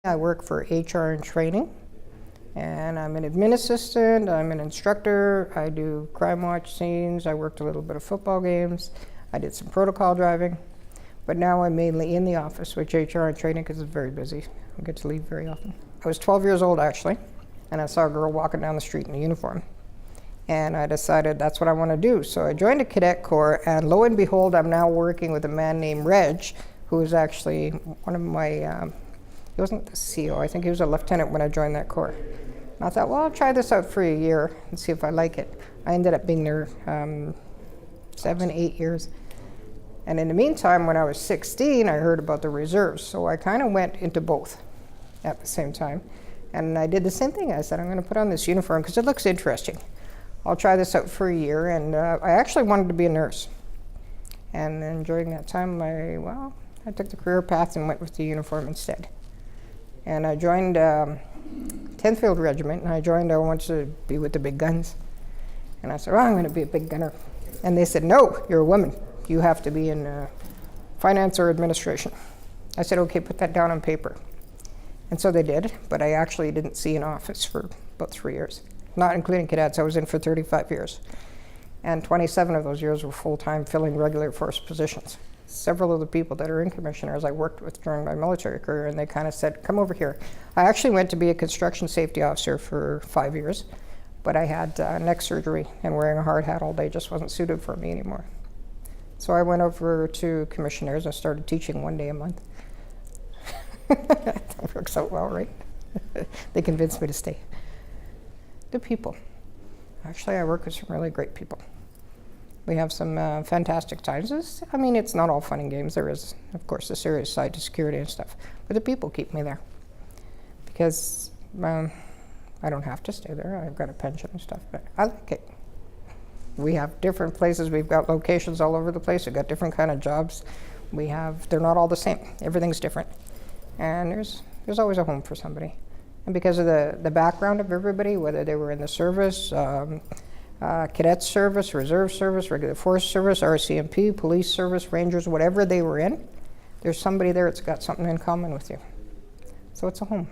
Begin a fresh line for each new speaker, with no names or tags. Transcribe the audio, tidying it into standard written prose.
I work for HR and training, and I'm an admin assistant, I'm an instructor, I do crime watch scenes, I worked a little bit of football games, I did some protocol driving, but now I'm mainly in the office with HR and training because it's very busy. I get to leave very often. I was 12 years old actually, and I saw a girl walking down the street in a uniform. And I decided that's what I want to do. So I joined the Cadet Corps, and lo and behold, I'm now working with a man named Reg, who is actually one of my, he wasn't the CO, I think he was a lieutenant when I joined that Corps. And I thought, well, I'll try this out for a year and see if I like it. I ended up being there 7, 8 years. And in the meantime, when I was 16, I heard about the reserves. So I kind of went into both at the same time. And I did the same thing. I said, I'm going to put on this uniform because it looks interesting. I'll try this out for a year. And I actually wanted to be a nurse. And then during that time, I took the career path and went with the uniform instead. And I joined 10th Field Regiment, and I wanted to be with the big guns. And I said, I'm going to be a big gunner. And they said, no, you're a woman. You have to be in finance or administration. I said, okay, put that down on paper. And so they did, but I actually didn't see an office for about 3 years. Not including cadets, I was in for 35 years. And 27 of those years were full-time filling regular force positions. Several of the people that are in Commissionaires I worked with during my military career, and they kind of said, come over here. I actually went to be a construction safety officer for 5 years, but I had neck surgery, and wearing a hard hat all day just wasn't suited for me anymore. So I went over to Commissionaires and started teaching 1 day a month. That works out well, right? They convinced me to stay. The people. Actually, I work with some really great people. We have some fantastic times. It's not all fun and games. There is, of course, the serious side to security and stuff. But the people keep me there. Because I don't have to stay there. I've got a pension and stuff, but I like it. We have different places. We've got locations all over the place. We've got different kind of jobs. They're not all the same. Everything's different. And there's always a home for somebody. And because of the background of everybody, whether they were in the service, cadet service, reserve service, regular force service, RCMP, police service, rangers, whatever they were in, there's somebody there that's got something in common with you. So it's a home.